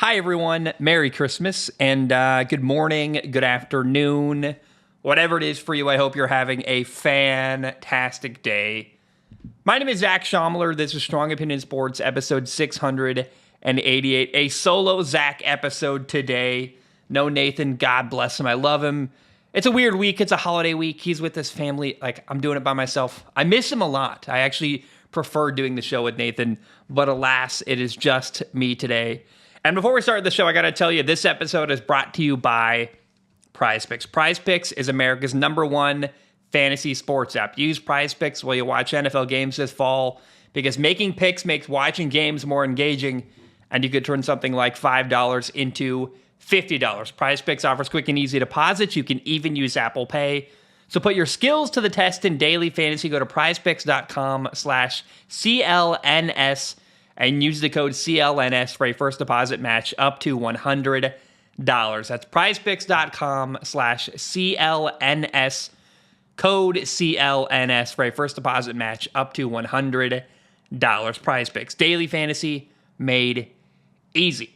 Hi, everyone. Merry Christmas and good morning, good afternoon, whatever it is for you. I hope you're having a fantastic day. My name is Zach Schomler. This is Strong Opinion Sports, episode 688, a solo Zach episode today. No Nathan, God bless him. I love him. It's a weird week. It's a holiday week. He's with his family. I'm doing it by myself. I miss him a lot. I actually prefer doing the show with Nathan, but alas, it is just me today. And before we start the show, I got to tell you, this episode is brought to you by Prize Picks. Prize Picks is America's #1 fantasy sports app. Use Prize Picks while you watch NFL games this fall, because making picks makes watching games more engaging, and you could turn something like $5 into $50. Prize Picks offers quick and easy deposits. You can even use Apple Pay. So put your skills to the test in daily fantasy. Go to prizepicks.com/CLNS and use the code CLNS for a first deposit match up to $100. That's prizepicks.com/CLNS, code CLNS for a first deposit match up to $100. Prize Picks, daily fantasy made easy.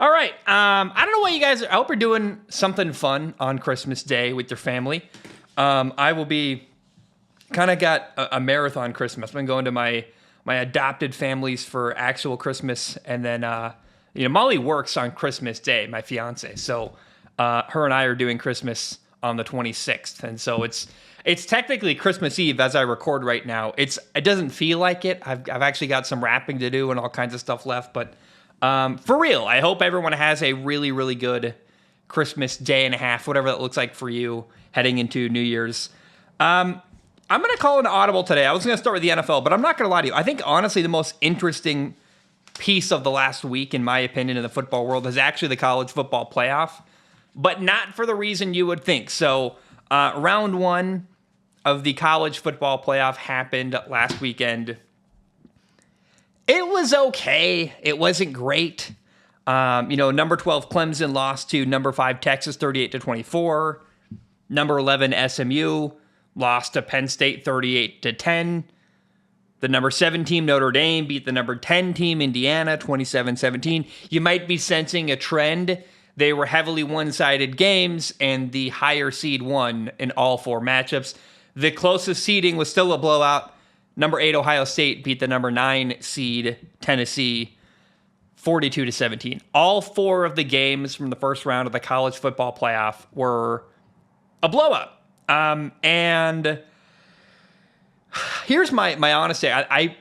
All right, I don't know what you guys, I hope you're doing something fun on Christmas Day with your family. I will be, kind of got a marathon Christmas. I've been going to my adopted families for actual Christmas, and then Molly works on Christmas Day, my fiance. So her and I are doing Christmas on the 26th, and so it's technically Christmas Eve as I record right now. It doesn't feel like it. I've actually got some wrapping to do and all kinds of stuff left, but for real, I hope everyone has a really, really good Christmas day and a half, whatever that looks like for you heading into New Year's. I'm going to call an audible today. I was going to start with the NFL, but I'm not going to lie to you. I think, honestly, the most interesting piece of the last week, in my opinion, in the football world is actually the college football playoff, but not for the reason you would think. So, round one of the college football playoff happened last weekend. It was okay. It wasn't great. Number 12 Clemson lost to number 5 Texas 38-24. Number 11 SMU lost to Penn State 38-10. The number 7 team Notre Dame beat the number 10 team Indiana 27-17. You might be sensing a trend. They were heavily one-sided games, and the higher seed won in all 4 matchups. The closest seeding was still a blowout. Number 8 Ohio State beat the number 9 seed Tennessee 42-17. All 4 of the games from the first round of the college football playoff were a blowout. And here's my honest say. I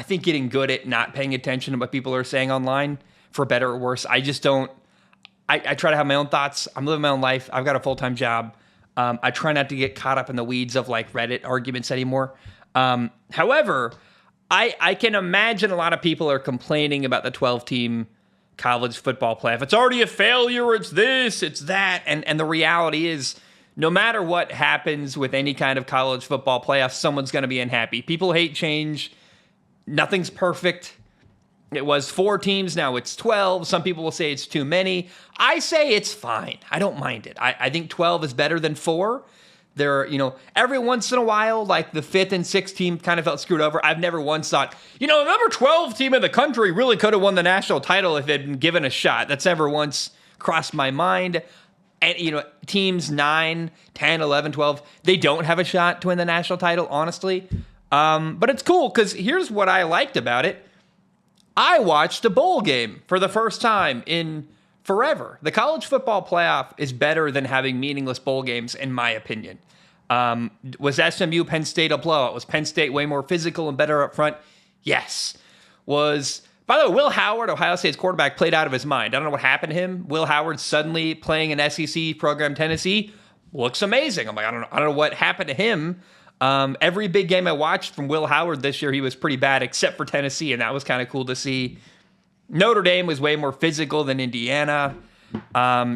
think getting good at not paying attention to what people are saying online, for better or worse. I just don't. I try to have my own thoughts. I'm living my own life. I've got a full-time job. I try not to get caught up in the weeds of Reddit arguments anymore. However, I can imagine a lot of people are complaining about the 12-team college football playoff. It's already a failure. It's this, it's that. And the reality is, no matter what happens with any kind of college football playoff, someone's going to be unhappy. People hate change. Nothing's perfect. It was 4 teams. Now it's 12. Some people will say it's too many. I say it's fine. I don't mind it. I think 12 is better than 4. There, every once in a while, the 5th and 6th team kind of felt screwed over. I've never once thought, the number 12 team in the country really could have won the national title if they'd been given a shot. That's never once crossed my mind. And, teams 9, 10, 11, 12, they don't have a shot to win the national title, honestly. But it's cool, because here's what I liked about it. I watched a bowl game for the first time in forever. The college football playoff is better than having meaningless bowl games, in my opinion. Was SMU Penn State a blowout? Was Penn State way more physical and better up front? Yes. By the way, Will Howard, Ohio State's quarterback, played out of his mind. I don't know what happened to him. Will Howard suddenly playing an SEC program, Tennessee, looks amazing. I'm like, I don't know what happened to him. Every big game I watched from Will Howard this year, he was pretty bad, except for Tennessee, and that was kind of cool to see. Notre Dame was way more physical than Indiana.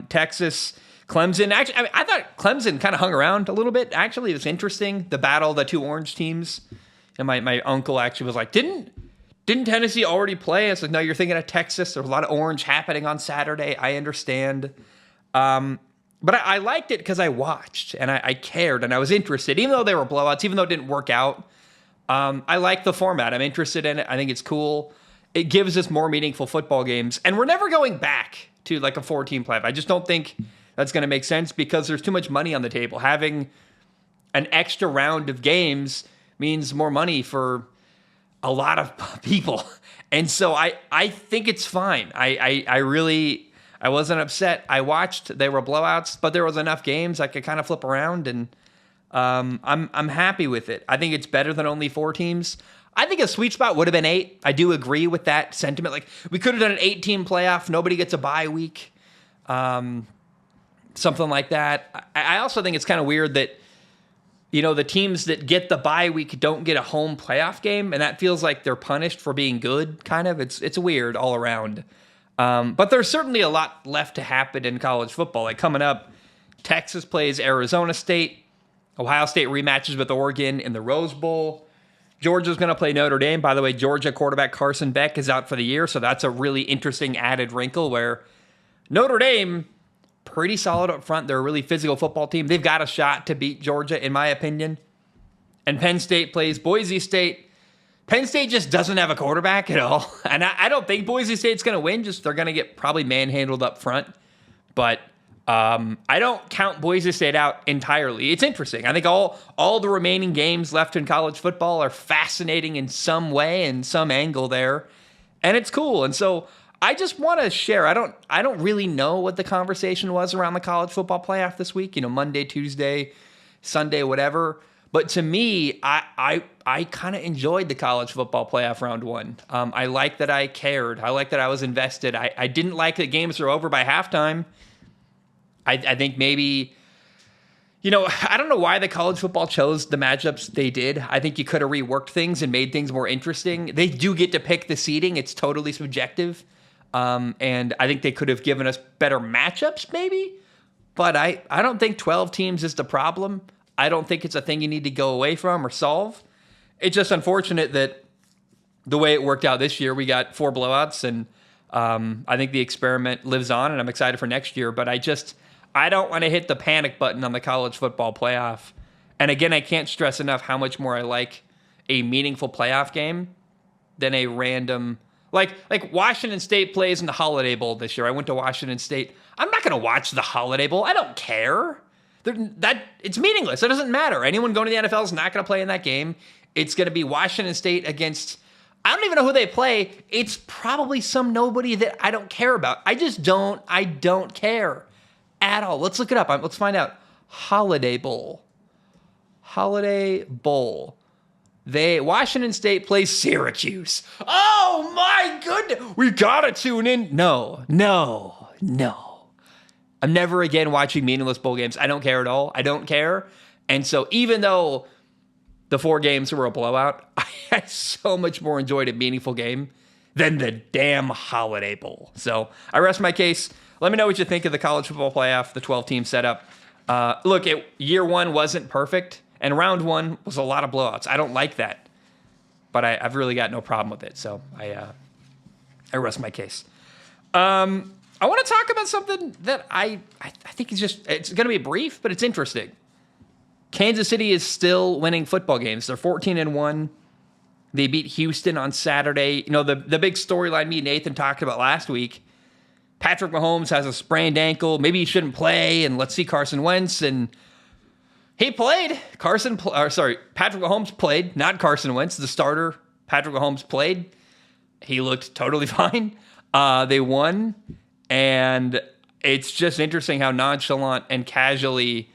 Texas, Clemson. Actually, I thought Clemson kind of hung around a little bit. Actually, it was interesting, the battle of the 2 orange teams. And my uncle actually was like, Didn't Tennessee already play? I was like, no, you're thinking of Texas. There was a lot of orange happening on Saturday. I understand. But I liked it because I watched and I cared and I was interested, even though they were blowouts, even though it didn't work out. I like the format. I'm interested in it. I think it's cool. it gives us more meaningful football games. And we're never going back to like a 4-team playoff. I just don't think that's going to make sense because there's too much money on the table. Having an extra round of games means more money for a lot of people. And so I think it's fine. I wasn't upset. I watched, they were blowouts, but there was enough games I could kind of flip around, and I'm happy with it. I think it's better than only 4 teams. I think a sweet spot would have been 8. I do agree with that sentiment. Like, we could have done an 8-team playoff. Nobody gets a bye week. Something like that. I also think it's kind of weird that, you know, the teams that get the bye week don't get a home playoff game, and that feels like they're punished for being good, kind of. It's weird all around. But there's certainly a lot left to happen in college football. Like, coming up, Texas plays Arizona State. Ohio State rematches with Oregon in the Rose Bowl. Georgia's going to play Notre Dame. By the way, Georgia quarterback Carson Beck is out for the year, so that's a really interesting added wrinkle where Notre Dame, pretty solid up front. They're a really physical football team. They've got a shot to beat Georgia, in my opinion. And Penn State plays Boise State. Penn State just doesn't have a quarterback at all. And I don't think Boise State's going to win. Just they're going to get probably manhandled up front. But I don't count Boise State out entirely. It's interesting. I think all the remaining games left in college football are fascinating in some way and some angle there. And it's cool. And so I just want to share. I don't really know what the conversation was around the college football playoff this week. You know, Monday, Tuesday, Sunday, whatever. But to me, I kind of enjoyed the college football playoff round 1. I like that I cared. I like that I was invested. I didn't like that games were over by halftime. I think maybe, you know, I don't know why the college football chose the matchups they did. I think you could have reworked things and made things more interesting. They do get to pick the seeding. It's totally subjective. And I think they could have given us better matchups maybe. But I don't think 12 teams is the problem. I don't think it's a thing you need to go away from or solve. It's just unfortunate that the way it worked out this year, we got 4 blowouts, and I think the experiment lives on, and I'm excited for next year. But I don't want to hit the panic button on the college football playoff. And again, I can't stress enough how much more I like a meaningful playoff game than a random, like Washington State plays in the Holiday Bowl this year. I went to Washington State. I'm not going to watch the Holiday Bowl. I don't care. It's meaningless. It doesn't matter. Anyone going to the NFL is not going to play in that game. It's going to be Washington State against, I don't even know who they play. It's probably some nobody that I don't care about. I don't care at all. Let's look it up. Let's find out. Holiday Bowl. Washington State plays Syracuse. Oh my goodness. We gotta tune in. No. I'm never again watching meaningless bowl games. I don't care at all. I don't care. And so even though the 4 games were a blowout, I so much more enjoyed a meaningful game than the damn Holiday Bowl. So I rest my case. Let me know what you think of the college football playoff, the 12-team setup. Look, year 1 wasn't perfect, and round 1 was a lot of blowouts. I don't like that, but I've really got no problem with it. So I rest my case. I want to talk about something that I think it's going to be brief, but it's interesting. Kansas City is still winning football games. They're 14-1. They beat Houston on Saturday. You know, the big storyline me and Nathan talked about last week, Patrick Mahomes has a sprained ankle. Maybe he shouldn't play, and let's see Carson Wentz. And he played. Patrick Mahomes played, not Carson Wentz, the starter. Patrick Mahomes played. He looked totally fine. They won. And it's just interesting how nonchalant and casually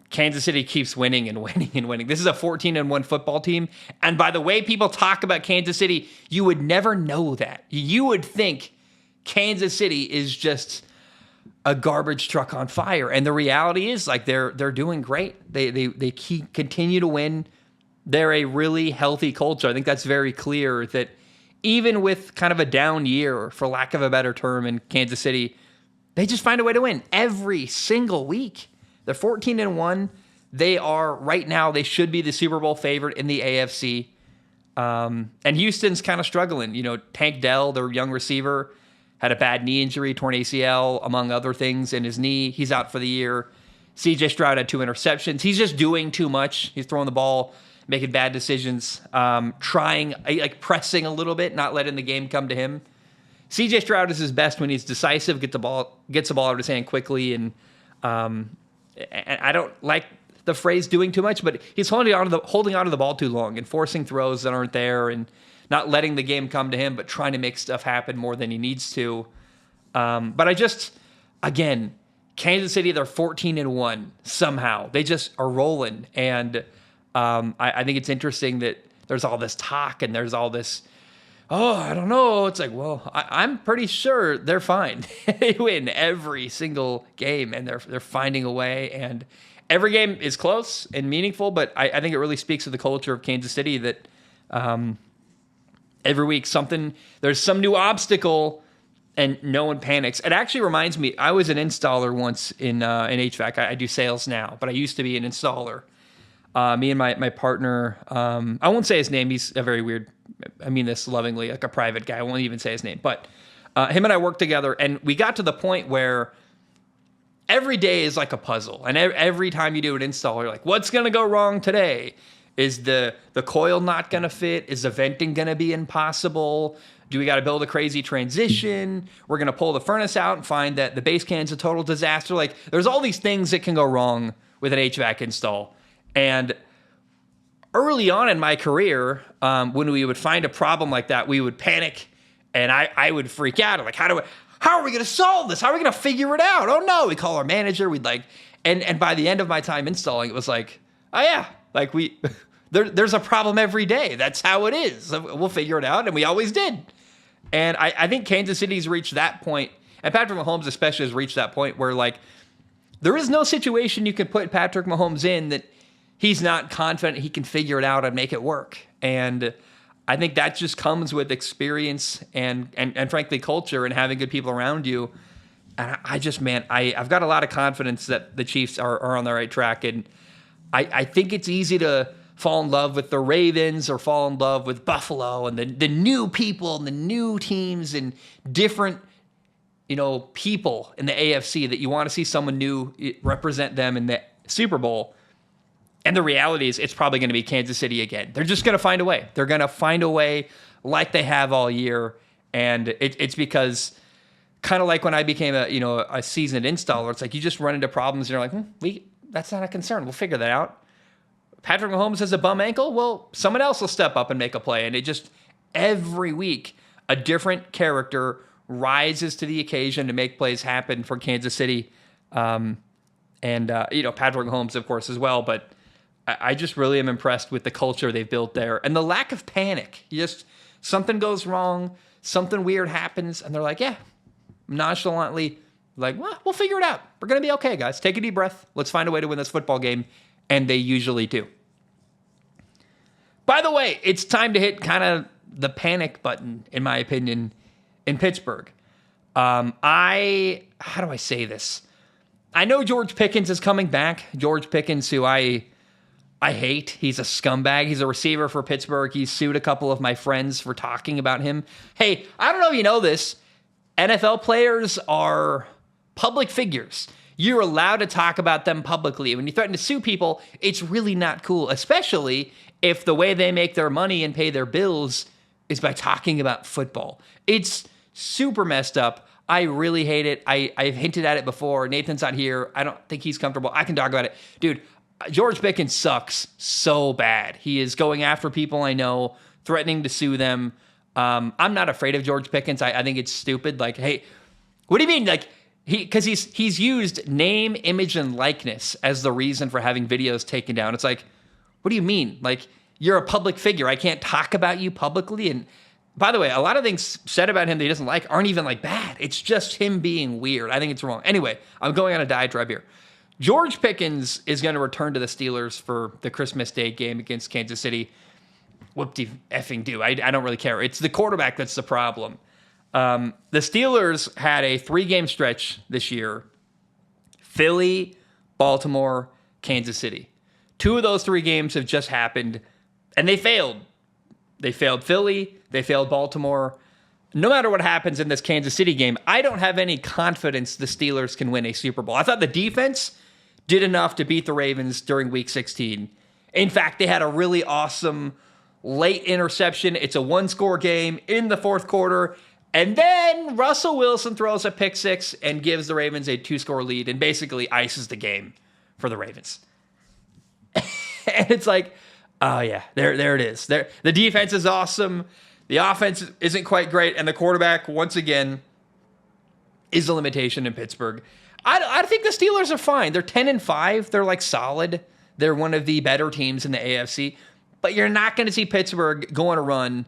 Kansas City keeps winning and winning and winning. This is a 14-1 football team. And by the way people talk about Kansas City, you would never know that. You would think Kansas City is just a garbage truck on fire. And the reality is, like, they're doing great. They continue to win. They're a really healthy culture. I think that's very clear that even with kind of a down year, for lack of a better term, in Kansas City, they just find a way to win every single week. They're 14-1. They are, right now, they should be the Super Bowl favorite in the AFC. And Houston's kind of struggling. You know, Tank Dell, their young receiver, had a bad knee injury, torn ACL, among other things, in his knee. He's out for the year. CJ Stroud had 2 interceptions. He's just doing too much. He's throwing the ball making bad decisions, trying, like pressing a little bit, not letting the game come to him. CJ Stroud is his best when he's decisive, gets the ball out of his hand quickly, and I don't like the phrase doing too much, but he's holding on to the ball too long and forcing throws that aren't there and not letting the game come to him, but trying to make stuff happen more than he needs to. But again, Kansas City, they're 14-1 somehow. They just are rolling. And I think it's interesting that there's all this talk and there's all this, I don't know. It's like, well, I'm pretty sure they're fine. They win every single game and they're finding a way. And every game is close and meaningful, but I think it really speaks to the culture of Kansas City that every week there's some new obstacle and no one panics. It actually reminds me, I was an installer once in HVAC. I do sales now, but I used to be an installer. Me and my partner, I won't say his name. He's a very weird, I mean this lovingly, like a private guy. I won't even say his name. But him and I worked together, and we got to the point where every day is like a puzzle. And every time you do an install, you're like, what's going to go wrong today? Is the coil not going to fit? Is the venting going to be impossible? Do we got to build a crazy transition? We're going to pull the furnace out and find that the base can's a total disaster. Like, there's all these things that can go wrong with an HVAC install. And early on in my career, when we would find a problem like that, we would panic and I would freak out. I'm like, how are we going to solve this? How are we going to figure it out? Oh no, we call our manager. And by the end of my time installing, it was like, oh yeah, like there's a problem every day. That's how it is. We'll figure it out. And we always did. And I think Kansas City's reached that point, and Patrick Mahomes especially has reached that point where, like, there is no situation you can put Patrick Mahomes in that he's not confident he can figure it out and make it work. And I think that just comes with experience and frankly, culture and having good people around you. And I've got a lot of confidence that the Chiefs are on the right track. And I think it's easy to fall in love with the Ravens or fall in love with Buffalo and the new people and the new teams and different, people in the AFC that you want to see someone new represent them in the Super Bowl. And the reality is it's probably going to be Kansas City again. They're just going to find a way. They're going to find a way like they have all year. And it's because kind of like when I became a seasoned installer, it's like you just run into problems and you're like, that's not a concern. We'll figure that out. Patrick Mahomes has a bum ankle. Well, someone else will step up and make a play. And it just, every week, a different character rises to the occasion to make plays happen for Kansas City. And Patrick Mahomes, of course, as well. But I just really am impressed with the culture they've built there. And the lack of panic. Something goes wrong, something weird happens, and they're like, yeah, nonchalantly, like, well, we'll figure it out. We're going to be okay, guys. Take a deep breath. Let's find a way to win this football game. And they usually do. By the way, it's time to hit kind of the panic button, in my opinion, in Pittsburgh. How do I say this? I know George Pickens is coming back. George Pickens, who I hate. He's a scumbag. He's a receiver for Pittsburgh. He's sued a couple of my friends for talking about him. Hey, I don't know if you know this. NFL players are public figures. You're allowed to talk about them publicly. When you threaten to sue people, it's really not cool, especially if the way they make their money and pay their bills is by talking about football. It's super messed up. I really hate it. I've hinted at it before. Nathan's not here. I don't think he's comfortable. I can talk about it. Dude, George Pickens sucks so bad. He is going after people I know, threatening to sue them. I'm not afraid of George Pickens. I think it's stupid. Like, hey, what do you mean? Like, because he's used name, image, and likeness as the reason for having videos taken down. It's like, what do you mean? Like, you're a public figure. I can't talk about you publicly. And by the way, a lot of things said about him that he doesn't like aren't even like bad. It's just him being weird. I think it's wrong. Anyway, I'm going on a diatribe here. George Pickens is going to return to the Steelers for the Christmas Day game against Kansas City. Whoop-de-effing do. I don't really care. It's the quarterback that's the problem. The Steelers had a 3-game stretch this year. Philly, Baltimore, Kansas City. 2 of those 3 games have just happened, and they failed. They failed Philly. They failed Baltimore. No matter what happens in this Kansas City game, I don't have any confidence the Steelers can win a Super Bowl. I thought the defense did enough to beat the Ravens during Week 16. In fact, they had a really awesome late interception. It's a one-score game in the fourth quarter. And then Russell Wilson throws a pick six and gives the Ravens a 2-score lead and basically ices the game for the Ravens. And it's like, oh yeah, there it is. There, the defense is awesome. The offense isn't quite great. And the quarterback, once again, is a limitation in Pittsburgh. I think the Steelers are fine. They're 10-5. They're like solid. They're one of the better teams in the AFC. But you're not going to see Pittsburgh go on a run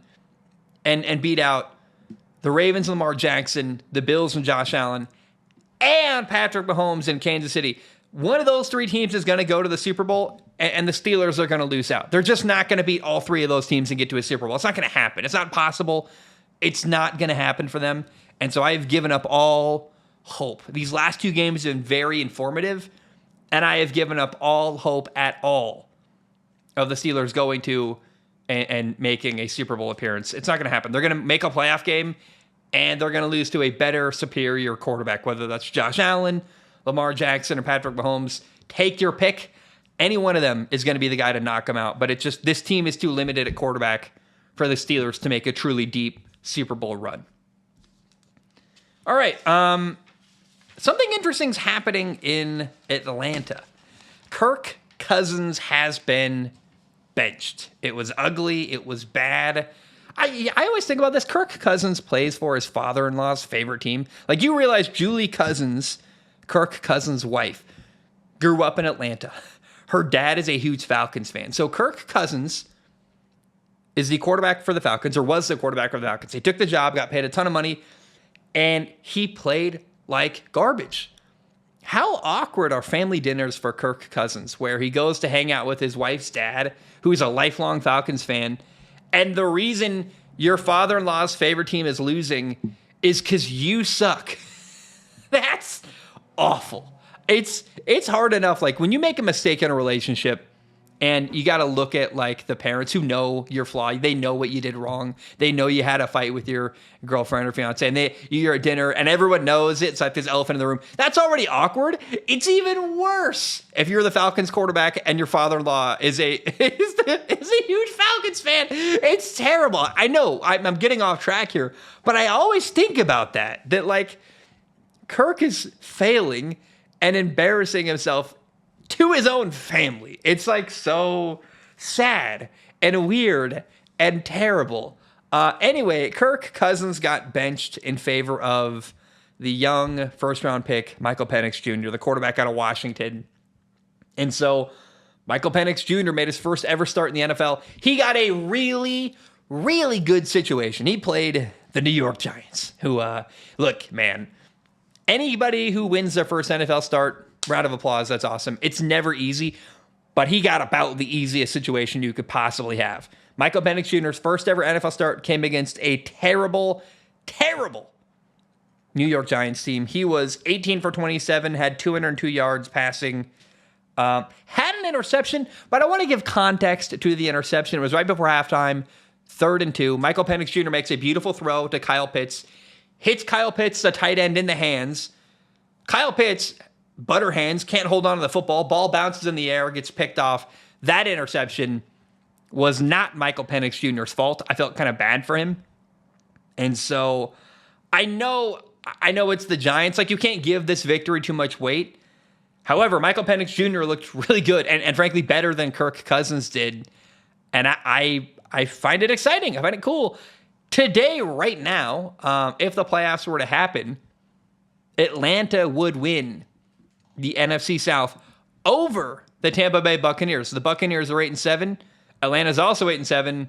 and beat out the Ravens and Lamar Jackson, the Bills and Josh Allen, and Patrick Mahomes in Kansas City. One of those three teams is going to go to the Super Bowl, and the Steelers are going to lose out. They're just not going to beat all three of those teams and get to a Super Bowl. It's not going to happen. It's not possible. It's not going to happen for them. And so I've given up all hope. These last two games have been very informative, and I have given up all hope at all of the Steelers going to and making a Super Bowl appearance. It's not going to happen. They're going to make a playoff game, and they're going to lose to a better, superior quarterback, whether that's Josh Allen, Lamar Jackson, or Patrick Mahomes. Take your pick. Any one of them is going to be the guy to knock them out. But it's just, this team is too limited at quarterback for the Steelers to make a truly deep Super Bowl run. All right. Something interesting is happening in Atlanta. Kirk Cousins has been benched. It was ugly. It was bad. I always think about this. Kirk Cousins plays for his father-in-law's favorite team. Like, you realize Julie Cousins, Kirk Cousins' wife, grew up in Atlanta. Her dad is a huge Falcons fan. So Kirk Cousins is the quarterback for the Falcons, or was the quarterback for the Falcons. He took the job, got paid a ton of money, and he played like garbage. How awkward are family dinners for Kirk Cousins, where he goes to hang out with his wife's dad, who's a lifelong Falcons fan, and the reason your father-in-law's favorite team is losing is because you suck. That's awful. It's hard enough, like, when you make a mistake in a relationship, and you got to look at, like, the parents who know your flaw. They know what you did wrong. They know you had a fight with your girlfriend or fiance, and you're at dinner, and everyone knows it. It's like this elephant in the room. That's already awkward. It's even worse if you're the Falcons quarterback and your father-in-law is a huge Falcons fan. It's terrible. I know I'm getting off track here, but I always think about that like, Kirk is failing and embarrassing himself to his own family. It's like so sad and weird and terrible. Anyway, Kirk Cousins got benched in favor of the young first-round pick, Michael Penix Jr., the quarterback out of Washington. And so Michael Penix Jr. made his first ever start in the NFL. He got a really, really good situation. He played the New York Giants, who, look, man, anybody who wins their first NFL start, round of applause. That's awesome. It's never easy, but he got about the easiest situation you could possibly have. Michael Penix Jr.'s first ever NFL start came against a terrible, terrible New York Giants team. He was 18 for 27, had 202 yards passing, had an interception, but I want to give context to the interception. It was right before halftime, 3rd and 2. Michael Penix Jr. makes a beautiful throw to Kyle Pitts, hits Kyle Pitts, the tight end, in the hands. Kyle Pitts, butter hands, can't hold on to the football. Ball bounces in the air, gets picked off. That interception was not Michael Penix Jr.'s fault. I felt kind of bad for him. And so I know it's the Giants. Like, you can't give this victory too much weight. However, Michael Penix Jr. looked really good and frankly better than Kirk Cousins did. And I find it exciting. I find it cool. Today, right now, if the playoffs were to happen, Atlanta would win the NFC South over the Tampa Bay Buccaneers. So the Buccaneers are 8-7. Atlanta's also 8-7,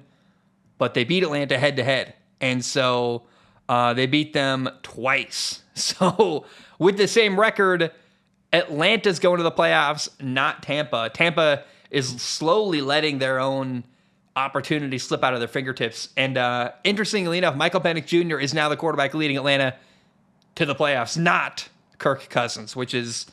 but they beat Atlanta head-to-head. And so they beat them twice. So with the same record, Atlanta's going to the playoffs, not Tampa. Tampa is slowly letting their own opportunity slip out of their fingertips. And interestingly enough, Michael Penix Jr. is now the quarterback leading Atlanta to the playoffs, not Kirk Cousins, which is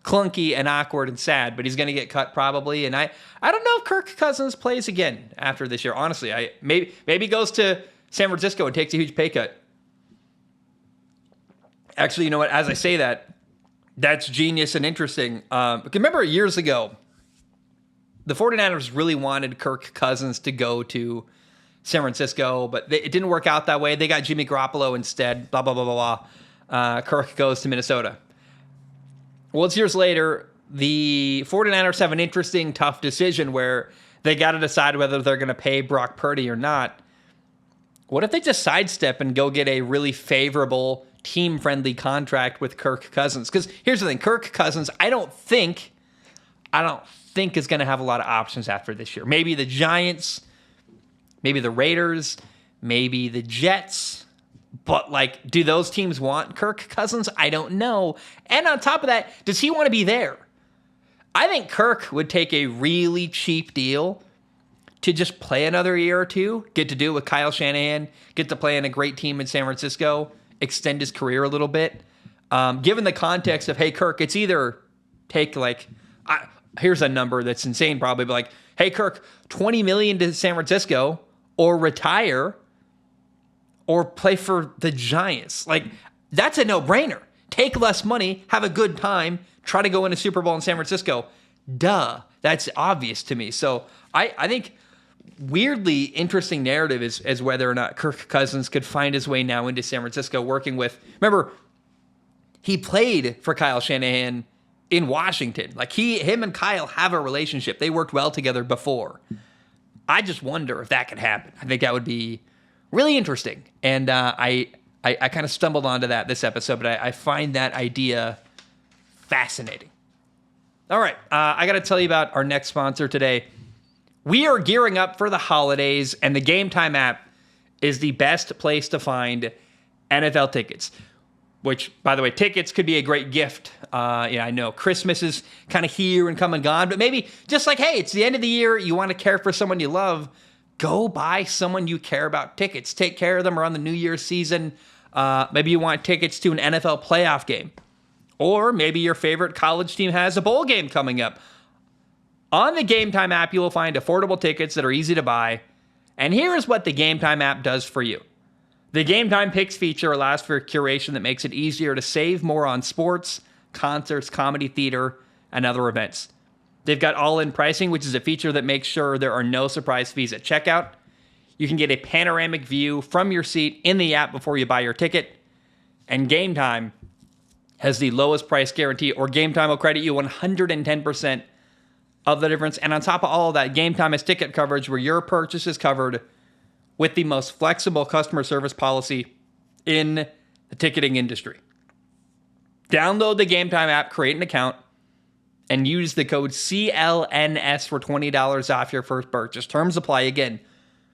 clunky and awkward and sad, but he's going to get cut probably. And I don't know if Kirk Cousins plays again after this year. Honestly, maybe he goes to San Francisco and takes a huge pay cut. Actually, you know what? As I say that, that's genius and interesting. Remember years ago, the 49ers really wanted Kirk Cousins to go to San Francisco, but it didn't work out that way. They got Jimmy Garoppolo instead, blah, blah, blah, blah, blah. Kirk goes to Minnesota. Well, it's years later. The 49ers have an interesting, tough decision where they got to decide whether they're going to pay Brock Purdy or not. What if they just sidestep and go get a really favorable, team-friendly contract with Kirk Cousins? Because here's the thing. Kirk Cousins, I don't think is going to have a lot of options after this year. Maybe the Giants, maybe the Raiders, maybe the Jets. But, like, do those teams want Kirk Cousins? I don't know. And on top of that, does he want to be there? I think Kirk would take a really cheap deal to just play another year or two, get to do it with Kyle Shanahan, get to play in a great team in San Francisco, extend his career a little bit. Given the context of, hey, Kirk, it's either take, like, here's a number that's insane probably, but like, hey, Kirk, $20 million to San Francisco or retire or play for the Giants. Like, that's a no-brainer. Take less money, have a good time, try to go win a Super Bowl in San Francisco. Duh. That's obvious to me. So I think weirdly interesting narrative is whether or not Kirk Cousins could find his way now into San Francisco working with, remember, he played for Kyle Shanahan in Washington. Like him and Kyle have a relationship. They worked well together before. I just wonder if that could happen. I think that would be really interesting. And I kind of stumbled onto that this episode, but I find that idea fascinating. All right, I got to tell you about our next sponsor today. We are gearing up for the holidays, and the Game Time app is the best place to find NFL tickets. Which, by the way, tickets could be a great gift. I know Christmas is kind of here and come and gone, but maybe just like, hey, it's the end of the year, you want to care for someone you love, go buy someone you care about tickets. Take care of them around the New Year's season. Maybe you want tickets to an NFL playoff game. Or maybe your favorite college team has a bowl game coming up. On the Game Time app, you will find affordable tickets that are easy to buy. And here is what the Game Time app does for you. The Game Time Picks feature allows for a curation that makes it easier to save more on sports, concerts, comedy, theater, and other events. They've got all-in pricing, which is a feature that makes sure there are no surprise fees at checkout. You can get a panoramic view from your seat in the app before you buy your ticket. And Game Time has the lowest price guarantee, or Game Time will credit you 110% of the difference. And on top of all of that, Game Time has ticket coverage where your purchase is covered with the most flexible customer service policy in the ticketing industry. Download the Game Time app, create an account, and use the code CLNS for $20 off your first purchase. Terms apply. Again,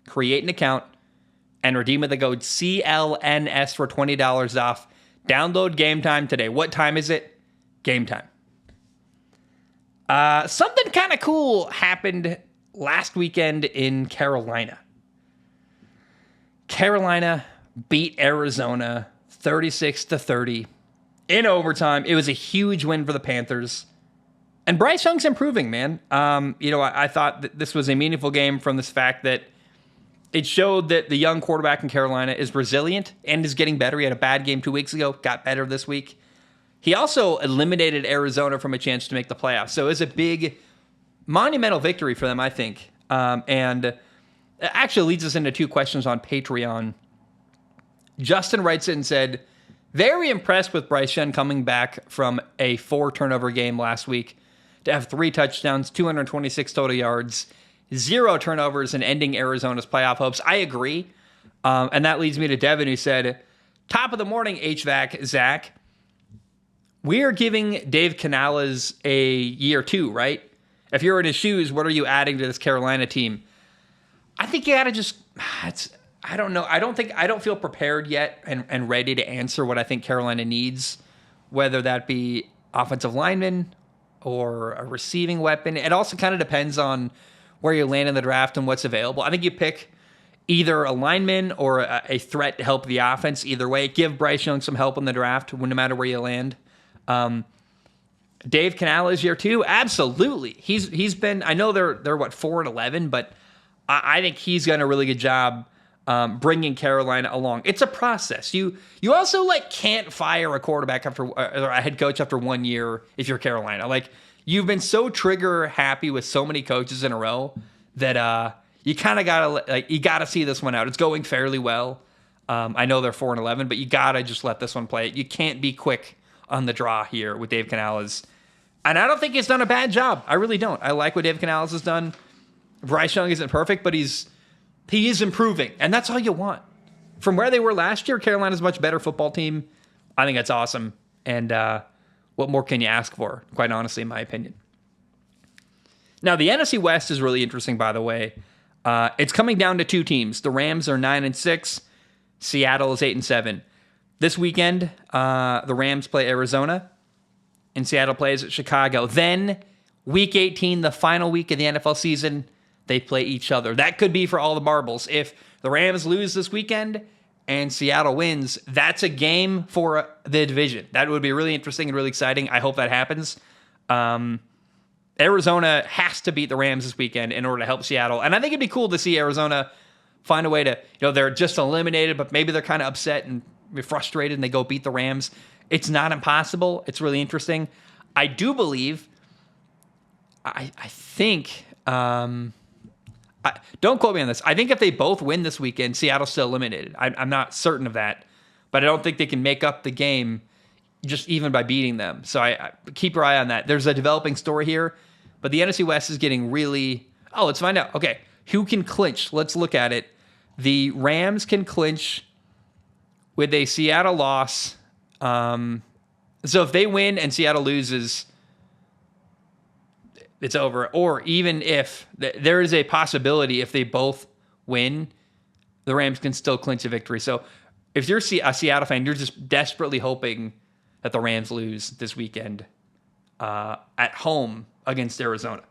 create an account and redeem with the code CLNS for $20 off. Download Game Time today. What time is it? Game Time. Something kind of cool happened last weekend in Carolina. Carolina beat Arizona 36-30 in overtime. It was a huge win for the Panthers. And Bryce Young's improving, man. I thought that this was a meaningful game from this fact that it showed that the young quarterback in Carolina is resilient and is getting better. He had a bad game 2 weeks ago, got better this week. He also eliminated Arizona from a chance to make the playoffs. So it was a big, monumental victory for them, I think. And it actually leads us into two questions on Patreon. Justin writes in and said, very impressed with Bryce Young coming back from a 4-turnover game last week to have 3 touchdowns, 226 total yards, 0 turnovers, and ending Arizona's playoff hopes. I agree. And that leads me to Devin, who said, top of the morning, HVAC, Zach. We are giving Dave Canales a year 2, right? If you're in his shoes, what are you adding to this Carolina team? I think you got to just, I don't know. I don't feel prepared yet and ready to answer what I think Carolina needs, whether that be offensive lineman or a receiving weapon. It also kind of depends on where you land in the draft and what's available. I think you pick either a lineman or a threat to help the offense. Either way, give Bryce Young some help in the draft, no matter where you land. Dave Canales year 2, absolutely. He's been. I know they're 4-11, but I think he's done a really good job bringing Carolina along. It's a process. You also can't fire a quarterback or a head coach after 1 year if you're Carolina. you've been so trigger happy with so many coaches in a row that you kind of gotta see this one out. It's going fairly well. I know they're 4-11, but you gotta just let this one play. You can't be quick on the draw here with Dave Canales. And I don't think he's done a bad job. I really don't. I like what Dave Canales has done. Bryce Young isn't perfect, but he is improving, and that's all you want. From where they were last year, Carolina's a much better football team. I think that's awesome. And what more can you ask for, quite honestly, in my opinion? Now, the NFC West is really interesting, by the way. It's coming down to two teams. The Rams are 9-6. Seattle is 8-7. This weekend, the Rams play Arizona, and Seattle plays at Chicago. Then, Week 18, the final week of the NFL season, they play each other. That could be for all the marbles. If the Rams lose this weekend and Seattle wins, that's a game for the division. That would be really interesting and really exciting. I hope that happens. Arizona has to beat the Rams this weekend in order to help Seattle. And I think it'd be cool to see Arizona find a way to, they're just eliminated, but maybe they're kind of upset and frustrated and they go beat the Rams. It's not impossible. It's really interesting. I do believe, I think, don't quote me on this. I think if they both win this weekend, Seattle's still eliminated. I'm not certain of that, but I don't think they can make up the game just even by beating them. So I keep your eye on that. There's a developing story here, but the NFC West is getting really... Oh, let's find out. Okay, who can clinch? Let's look at it. The Rams can clinch with a Seattle loss. So if they win and Seattle loses, it's over. Or even if there is a possibility if they both win, the Rams can still clinch a victory. So if you're a Seattle fan, you're just desperately hoping that the Rams lose this weekend at home against Arizona.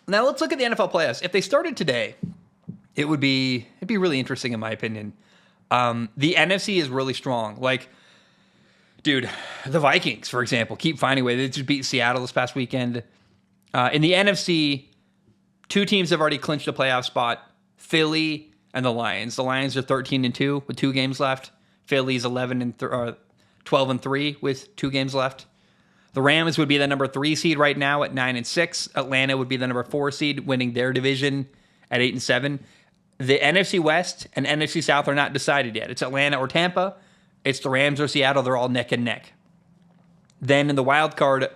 Now let's look at the NFL playoffs. If they started today, it'd be really interesting in my opinion. The NFC is really strong. Like, dude, the Vikings, for example, keep finding a way. They just beat Seattle this past weekend. In the NFC, two teams have already clinched a playoff spot: Philly and the Lions. The Lions are 13-2 with 2 games left. Philly's 12-3 with 2 games left. The Rams would be the number 3 seed right now at 9-6. Atlanta would be the number 4 seed, winning their division at 8-7. The NFC West and NFC South are not decided yet. It's Atlanta or Tampa. It's the Rams or Seattle. They're all neck and neck. Then in the wild card,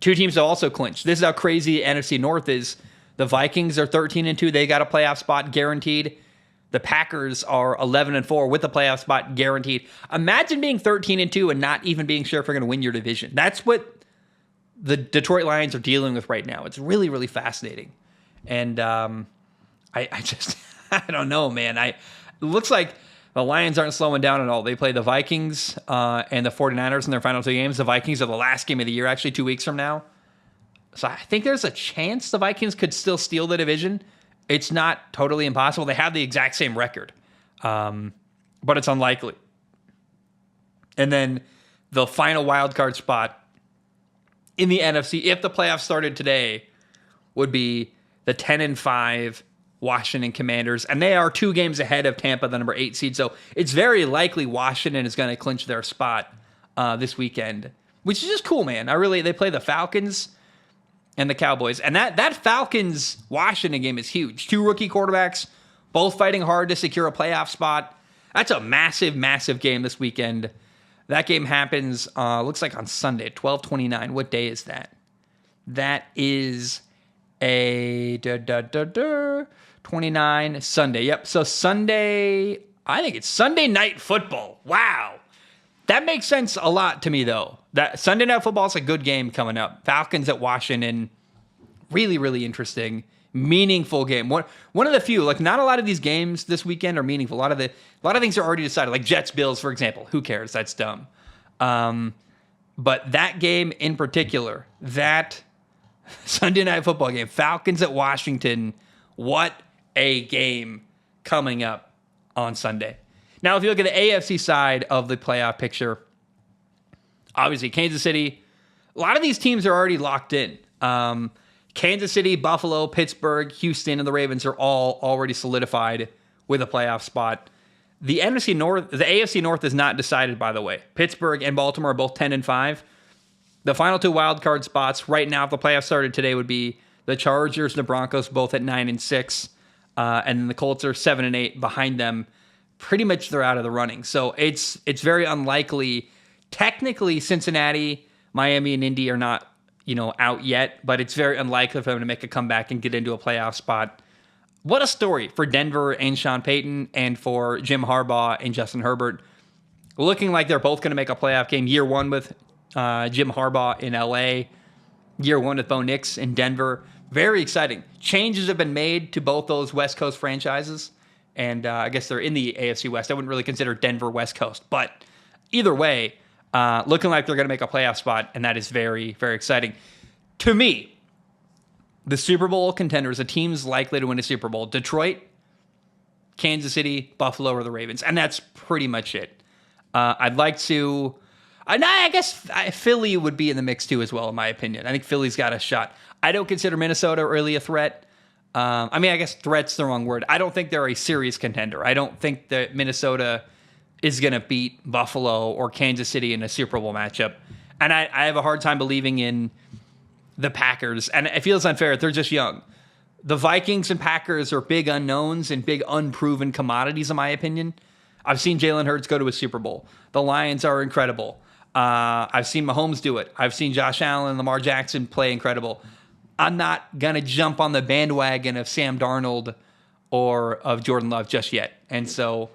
2 teams have also clinched. This is how crazy the NFC North is. The Vikings are 13-2. They got a playoff spot guaranteed. The Packers are 11-4 with a playoff spot guaranteed. Imagine being 13-2 and not even being sure if you're going to win your division. That's what the Detroit Lions are dealing with right now. It's really, really fascinating. And I don't know, man. It looks like the Lions aren't slowing down at all. They play the Vikings and the 49ers in their final 2 games. The Vikings are the last game of the year, actually, 2 weeks from now. So I think there's a chance the Vikings could still steal the division. It's not totally impossible. They have the exact same record, but it's unlikely. And then the final wild card spot in the NFC, if the playoffs started today, would be the 10-5 Washington Commanders, and they are 2 games ahead of Tampa, the number 8 seed. So it's very likely Washington is going to clinch their spot this weekend, which is just cool, man. They play the Falcons and the Cowboys. And that Falcons-Washington game is huge. 2 rookie quarterbacks, both fighting hard to secure a playoff spot. That's a massive, massive game this weekend. That game happens, looks like on Sunday, 12/29. What day is that? That is a 29 Sunday. Yep, so Sunday, I think it's Sunday Night Football. Wow. That makes sense a lot to me, though. That Sunday Night Football is a good game coming up. Falcons at Washington, really, really interesting, meaningful game. One of the few, like not a lot of these games this weekend are meaningful. A lot of things are already decided, like Jets Bills, for example. Who cares? That's dumb. But that game in particular, that Sunday Night Football game, Falcons at Washington, what a game coming up on Sunday. Now, if you look at the AFC side of the playoff picture, obviously Kansas City, a lot of these teams are already locked in. Kansas City, Buffalo, Pittsburgh, Houston, and the Ravens are all already solidified with a playoff spot. The NFC North, the AFC North is not decided, by the way. Pittsburgh and Baltimore are both 10-5. The final two wild card spots right now, if the playoffs started today, would be the Chargers and the Broncos, both at 9-6, and then the Colts are 7-8 behind them. Pretty much they're out of the running. So it's very unlikely. Technically, Cincinnati, Miami, and Indy are not out yet, but it's very unlikely for them to make a comeback and get into a playoff spot. What a story for Denver and Sean Payton, and for Jim Harbaugh and Justin Herbert. Looking like they're both going to make a playoff game. Year one with Jim Harbaugh in LA. Year one with Bo Nix in Denver. Very exciting. Changes have been made to both those West Coast franchises. And I guess they're in the AFC West. I wouldn't really consider Denver West Coast. But either way, looking like they're going to make a playoff spot. And that is very, very exciting. To me, the Super Bowl contenders, the teams likely to win a Super Bowl: Detroit, Kansas City, Buffalo, or the Ravens. And that's pretty much it. I'd like to... I guess Philly would be in the mix too as well, in my opinion. I think Philly's got a shot. I don't consider Minnesota really a threat. I guess threat's the wrong word. I don't think they're a serious contender. I don't think that Minnesota is going to beat Buffalo or Kansas City in a Super Bowl matchup. And I have a hard time believing in the Packers. And it feels unfair. They're just young. The Vikings and Packers are big unknowns and big unproven commodities, in my opinion. I've seen Jalen Hurts go to a Super Bowl. The Lions are incredible. I've seen Mahomes do it. I've seen Josh Allen and Lamar Jackson play incredible. I'm not going to jump on the bandwagon of Sam Darnold or of Jordan Love just yet. And so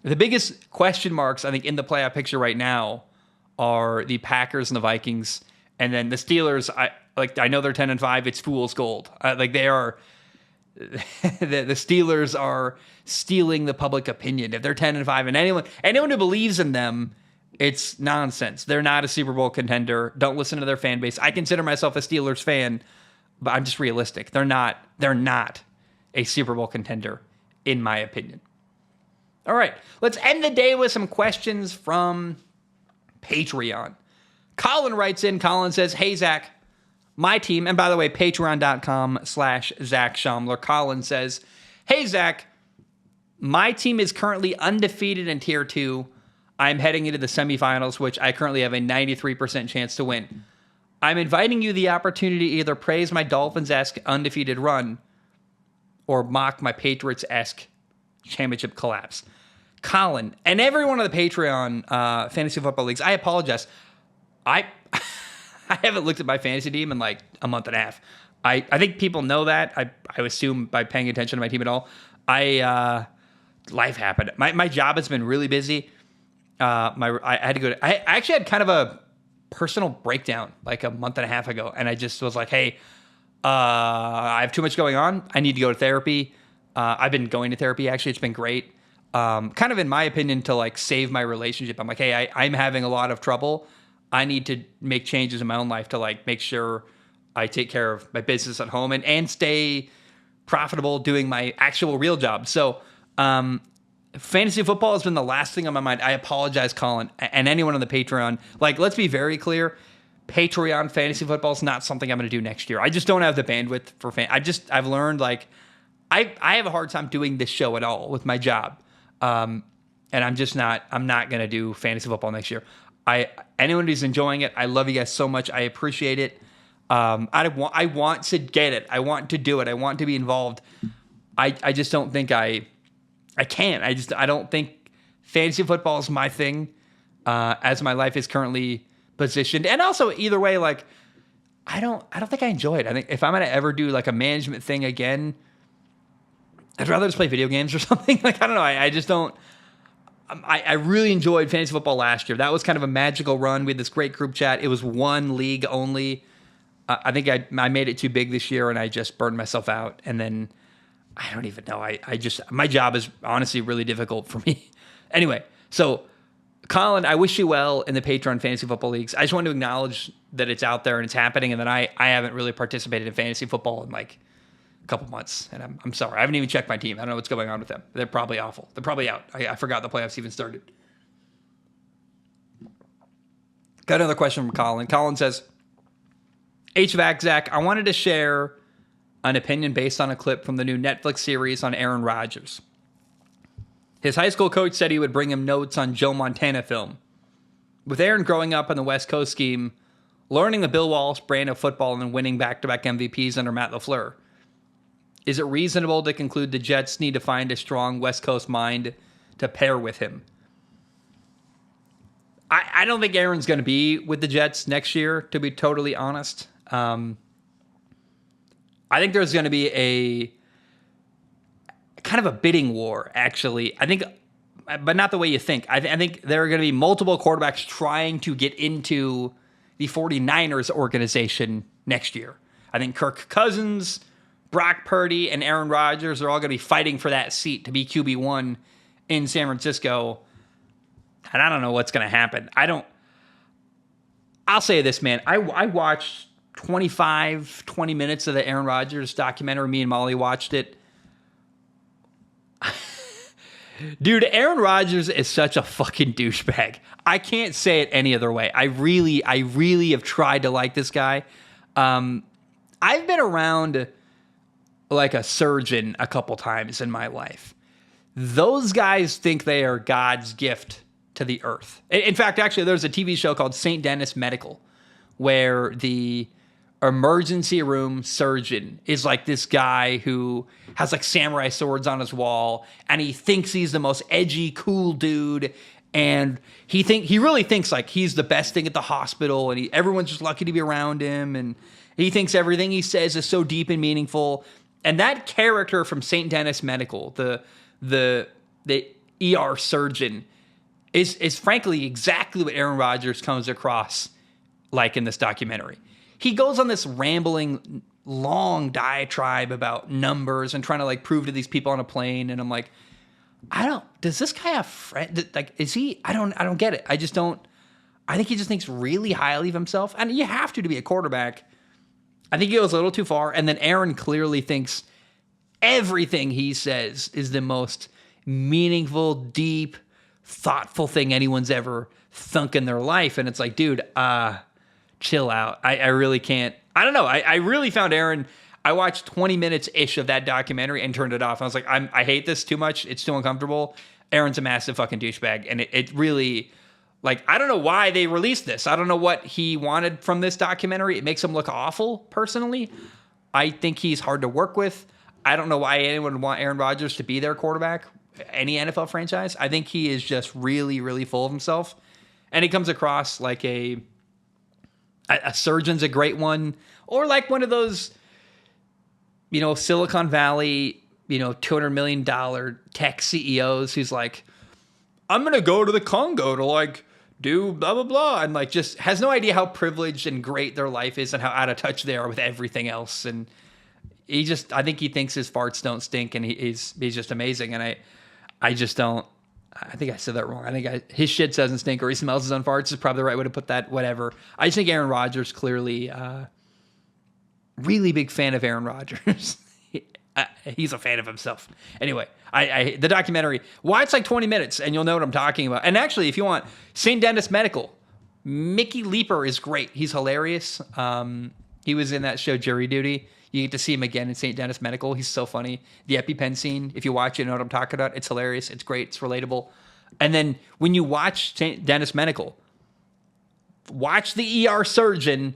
the biggest question marks, I think, in the playoff picture right now are the Packers and the Vikings. And then the Steelers, I know they're 10-5. It's fool's gold. They are... the Steelers are stealing the public opinion. If they're 10-5, and anyone who believes in them, it's nonsense. They're not a Super Bowl contender. Don't listen to their fan base. I consider myself a Steelers fan, but I'm just realistic. They're not a Super Bowl contender, in my opinion. All right, let's end the day with some questions from Patreon. Colin writes in. Colin says, "Hey, Zach, my team," and by the way, patreon.com/Zach Schaumler. Colin says, "Hey, Zach, my team is currently undefeated in Tier 2. I'm heading into the semifinals, which I currently have a 93% chance to win. I'm inviting you the opportunity to either praise my Dolphins-esque undefeated run or mock my Patriots-esque championship collapse." Colin, and everyone on the Patreon fantasy football leagues, I apologize. I haven't looked at my fantasy team in like a month and a half. I think people know that. I assume by paying attention to my team at all. Life happened. My job has been really busy. I had to go to, I actually had kind of a personal breakdown like a month and a half ago. And I just was like, hey, I have too much going on. I need to go to therapy. I've been going to therapy. Actually, it's been great. Kind of in my opinion to like save my relationship. I'm like, hey, I'm having a lot of trouble. I need to make changes in my own life to like make sure I take care of my business at home and stay profitable doing my actual real job. So, fantasy football has been the last thing on my mind. I apologize, Colin, and anyone on the Patreon. Like, let's be very clear. Patreon fantasy football is not something I'm going to do next year. I just don't have the bandwidth for I've learned like I have a hard time doing this show at all with my job. And I'm not going to do fantasy football next year. Anyone who's enjoying it, I love you guys so much. I appreciate it. I want to get it. I want to do it. I want to be involved. I just don't think I can't. I don't think fantasy football is my thing as my life is currently positioned. And also, either way, like I don't think I enjoy it. I think if I'm gonna ever do like a management thing again, I'd rather just play video games or something. Like I don't know. I just don't. I really enjoyed fantasy football last year. That was kind of a magical run. We had this great group chat. It was one league only. I think I made it too big this year, and I just burned myself out. And then I don't even know. My job is honestly really difficult for me. Anyway, so Colin, I wish you well in the Patreon fantasy football leagues. I just want to acknowledge that it's out there and it's happening, and that I haven't really participated in fantasy football in like a couple months, and I'm sorry. I haven't even checked my team. I don't know what's going on with them. They're probably awful. They're probably out. I forgot the playoffs even started. Got another question from Colin. Colin says, HVAC, Zach, I wanted to share an opinion based on a clip from the new Netflix series on Aaron Rodgers. His high school coach said he would bring him notes on Joe Montana film. With Aaron growing up in the West Coast scheme, learning the Bill Walsh brand of football and winning back-to-back MVPs under Matt LaFleur, is it reasonable to conclude the Jets need to find a strong West Coast mind to pair with him? I don't think Aaron's going to be with the Jets next year, to be totally honest. I think there's going to be a kind of a bidding war, actually. I think, but not the way you think. I think there are going to be multiple quarterbacks trying to get into the 49ers organization next year. I think Kirk Cousins, Brock Purdy, and Aaron Rodgers are all going to be fighting for that seat to be QB1 in San Francisco. And I don't know what's going to happen. I'll say this, man. I watched 20 minutes of the Aaron Rodgers documentary. Me and Molly watched it. Dude, Aaron Rodgers is such a fucking douchebag. I can't say it any other way. I really have tried to like this guy. I've been around like a surgeon a couple times in my life. Those guys think they are God's gift to the earth. In fact, actually, there's a TV show called St. Dennis Medical where the emergency room surgeon is like this guy who has like samurai swords on his wall, and he thinks he's the most edgy, cool dude, and he really thinks like he's the best thing at the hospital, and everyone's just lucky to be around him, and he thinks everything he says is so deep and meaningful. And that character from St. Dennis Medical, the ER surgeon, is frankly exactly what Aaron Rodgers comes across like in this documentary. He goes on this rambling, long diatribe about numbers and trying to like prove to these people on a plane. And I'm like, does this guy have friends? Like, is he, I don't get it. I think he just thinks really highly of himself. And you have to be a quarterback. I think he goes a little too far. And then Aaron clearly thinks everything he says is the most meaningful, deep, thoughtful thing anyone's ever thunk in their life. And it's like, dude, chill out. I really can't. I don't know. I really found Aaron. I watched 20 minutes-ish of that documentary and turned it off. I was like, I hate this too much. It's too uncomfortable. Aaron's a massive fucking douchebag. And it really, like, I don't know why they released this. I don't know what he wanted from this documentary. It makes him look awful, personally. I think he's hard to work with. I don't know why anyone would want Aaron Rodgers to be their quarterback, any NFL franchise. I think he is just really, really full of himself. And he comes across like a surgeon's a great one, or like one of those, Silicon Valley, $200 million tech CEOs who's like, I'm going to go to the Congo to like do blah, blah, blah. And like just has no idea how privileged and great their life is and how out of touch they are with everything else. And I think he thinks his farts don't stink, and he's just amazing. And I just don't. I think I said that wrong. I think his shit doesn't stink, or he smells his own farts is probably the right way to put that. Whatever. I just think Aaron Rodgers clearly, really big fan of Aaron Rodgers. He's a fan of himself. Anyway, the documentary, watch like 20 minutes and you'll know what I'm talking about. And actually, if you want, St. Dennis Medical, Mickey Leeper is great. He's hilarious. He was in that show Jury Duty. You get to see him again in St. Dennis Medical. He's so funny. The EpiPen scene, if you watch it, you know what I'm talking about. It's hilarious. It's great. It's relatable. And then when you watch St. Dennis Medical, watch the ER surgeon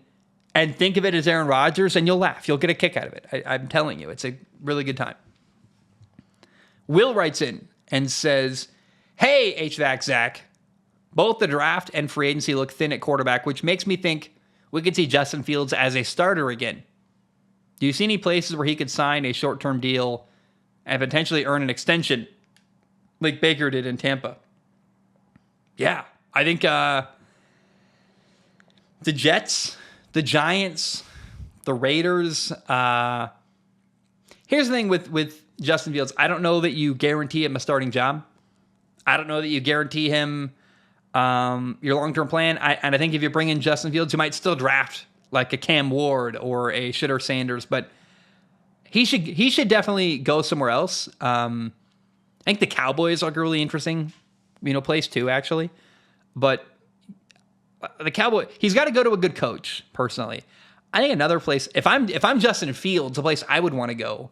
and think of it as Aaron Rodgers, and you'll laugh. You'll get a kick out of it. I'm telling you. It's a really good time. Will writes in and says, hey, HVAC Zach, both the draft and free agency look thin at quarterback, which makes me think we could see Justin Fields as a starter again. Do you see any places where he could sign a short-term deal and potentially earn an extension like Baker did in Tampa? Yeah, I think the Jets, the Giants, the Raiders. Here's the thing with Justin Fields. I don't know that you guarantee him a starting job. I don't know that you guarantee him your long-term plan. And I think if you bring in Justin Fields, you might still draft like a Cam Ward or a Shitter Sanders, but he should definitely go somewhere else. I think the Cowboys are a really interesting, place too, actually. But the Cowboy, he's got to go to a good coach, personally. I think another place, if I'm Justin Fields, the place I would want to go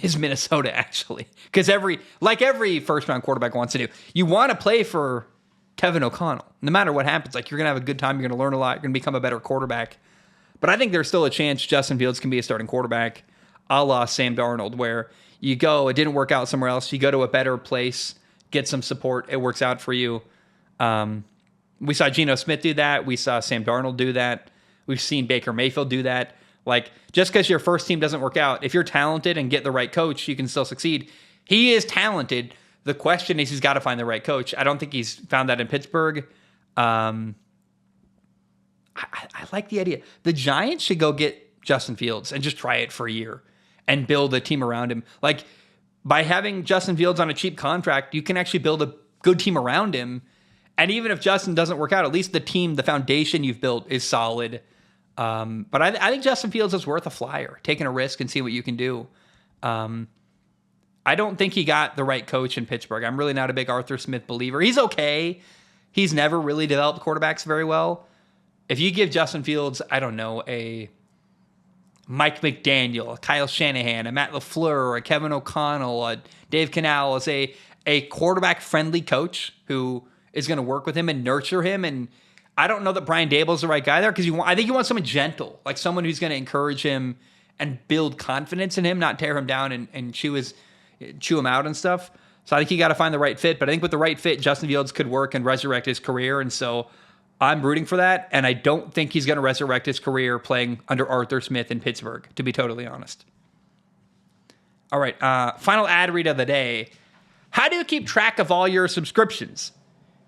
is Minnesota, actually. Because every first-round quarterback wants to do, you want to play for Kevin O'Connell. No matter what happens, like, you're going to have a good time. You're going to learn a lot. You're going to become a better quarterback. But I think there's still a chance Justin Fields can be a starting quarterback, a la Sam Darnold, where you go, it didn't work out somewhere else. You go to a better place, get some support. It works out for you. We saw Geno Smith do that. We saw Sam Darnold do that. We've seen Baker Mayfield do that. Like, just because your first team doesn't work out, if you're talented and get the right coach, you can still succeed. He is talented. The question is, he's got to find the right coach. I don't think he's found that in Pittsburgh. I like the idea. The Giants should go get Justin Fields and just try it for a year and build a team around him. Like, by having Justin Fields on a cheap contract, you can actually build a good team around him. And even if Justin doesn't work out, at least the team, the foundation you've built is solid. But I think Justin Fields is worth a flyer, taking a risk and see what you can do. I don't think he got the right coach in Pittsburgh. I'm really not a big Arthur Smith believer. He's okay. He's never really developed quarterbacks very well. If you give Justin Fields, I don't know, a Mike McDaniel, a Kyle Shanahan, a Matt LaFleur, a Kevin O'Connell, a Dave Canales, a quarterback-friendly coach who is going to work with him and nurture him. And I don't know that Brian Daboll's the right guy there, because I think you want someone gentle, like someone who's going to encourage him and build confidence in him, not tear him down and chew him out and stuff. So I think you got to find the right fit. But I think with the right fit, Justin Fields could work and resurrect his career. And so I'm rooting for that. And I don't think he's going to resurrect his career playing under Arthur Smith in Pittsburgh, to be totally honest. All right, final ad read of the day. How do you keep track of all your subscriptions?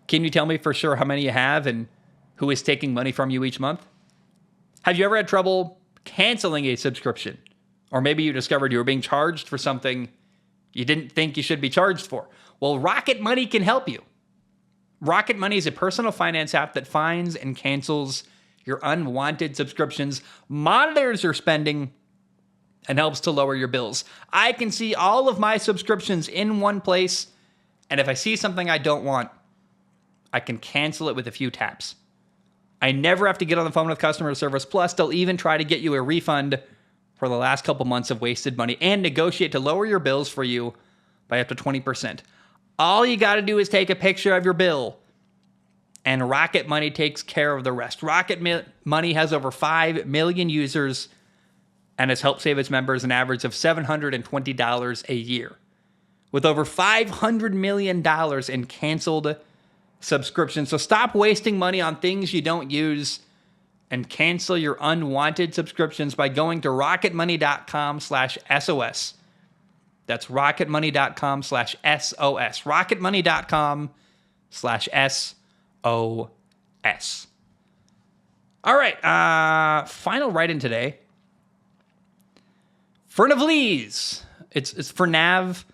Can you tell me for sure how many you have and who is taking money from you each month? Have you ever had trouble canceling a subscription? Or maybe you discovered you were being charged for something you didn't think you should be charged for. Well, Rocket Money can help you. Rocket Money is a personal finance app that finds and cancels your unwanted subscriptions, monitors your spending, and helps to lower your bills. I can see all of my subscriptions in one place, and if I see something I don't want, I can cancel it with a few taps. I never have to get on the phone with customer service. Plus, they'll even try to get you a refund for the last couple months of wasted money and negotiate to lower your bills for you by up to 20%. All you got to do is take a picture of your bill, and Rocket Money takes care of the rest. Rocket Money has over 5 million users and has helped save its members an average of $720 a year. With over $500 million in canceled subscriptions. So stop wasting money on things you don't use and cancel your unwanted subscriptions by going to rocketmoney.com/SOS. That's rocketmoney.com/SOS. rocketmoney.com/SOS. All right. Final write-in today. Fernavliz. It's Fernav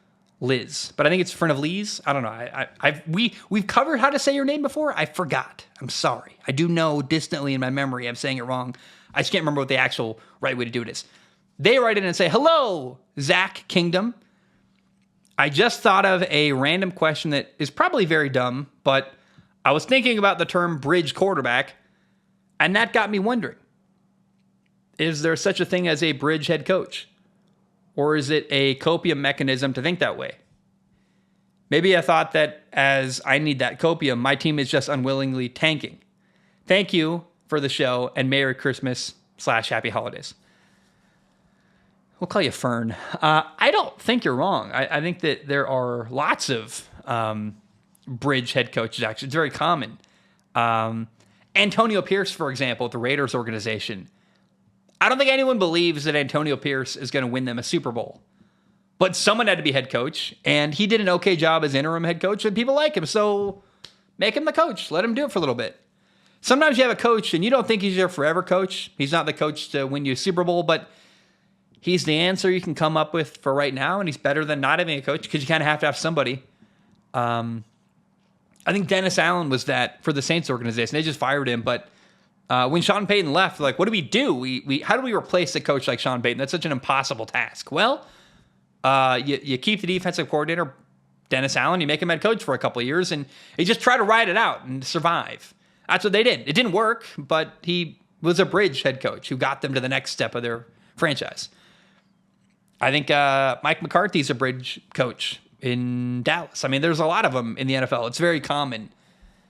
Liz, but I think it's Fernavliz. I don't know. We've covered how to say your name before. I forgot. I'm sorry. I do know distantly in my memory I'm saying it wrong. I just can't remember what the actual right way to do it is. They write in and say, "Hello, Zach Kingdom. I just thought of a random question that is probably very dumb, but I was thinking about the term bridge quarterback, and that got me wondering. Is there such a thing as a bridge head coach? Or is it a copium mechanism to think that way? Maybe I thought that as I need that copium, my team is just unwillingly tanking. Thank you for the show, and Merry Christmas/Happy Holidays." We'll call you Fern. I don't think you're wrong. I think that there are lots of bridge head coaches, actually. It's very common. Antonio Pierce, for example, at the Raiders organization. I don't think anyone believes that Antonio Pierce is going to win them a Super Bowl. But someone had to be head coach, and he did an okay job as interim head coach, and people like him. So make him the coach. Let him do it for a little bit. Sometimes you have a coach, and you don't think he's your forever coach. He's not the coach to win you a Super Bowl, but he's the answer you can come up with for right now, and he's better than not having a coach because you kind of have to have somebody. I think Dennis Allen was that for the Saints organization. They just fired him, but when Sean Payton left, like, what do we do? How do we replace a coach like Sean Payton? That's such an impossible task. Well, you keep the defensive coordinator, Dennis Allen, you make him head coach for a couple of years, and you just try to ride it out and survive. That's what they did. It didn't work, but he was a bridge head coach who got them to the next step of their franchise. I think Mike McCarthy's a bridge coach in Dallas. I mean, there's a lot of them in the NFL. It's very common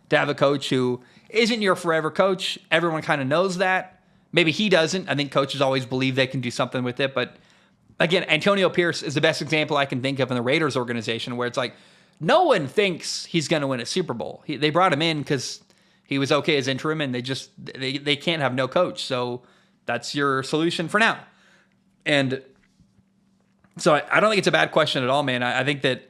to have a coach who isn't your forever coach. Everyone kind of knows that. Maybe he doesn't. I think coaches always believe they can do something with it. But again, Antonio Pierce is the best example I can think of in the Raiders organization, where it's like no one thinks he's going to win a Super Bowl. They brought him in because he was okay as interim, and they can't have no coach. So that's your solution for now. And so I don't think it's a bad question at all, man. I think that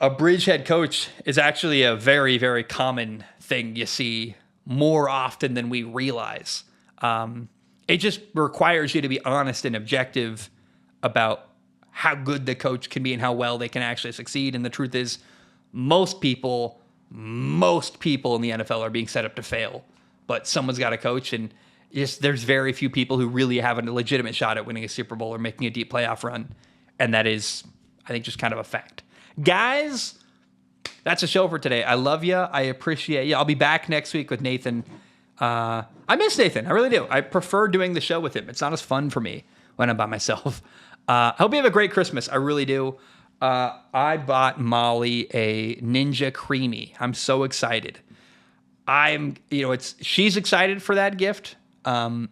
a bridge head coach is actually a very, very common thing you see more often than we realize. It just requires you to be honest and objective about how good the coach can be and how well they can actually succeed. And the truth is, most people in the NFL are being set up to fail, but someone's got to coach, and there's very few people who really have a legitimate shot at winning a Super Bowl or making a deep playoff run. And that is, I think, just kind of a fact. Guys, that's a show for today. I love you. I appreciate you. I'll be back next week with Nathan. I miss Nathan. I really do. I prefer doing the show with him. It's not as fun for me when I'm by myself. I hope you have a great Christmas. I really do. I bought Molly a Ninja Creamy. I'm so excited. She's excited for that gift. But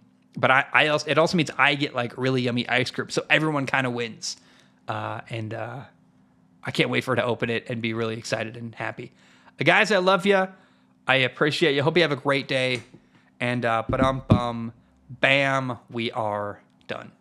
it also means I get like really yummy ice cream. So everyone kind of wins. And I can't wait for her to open it and be really excited and happy. Guys, I love you. I appreciate you. Hope you have a great day. And bam, we are done.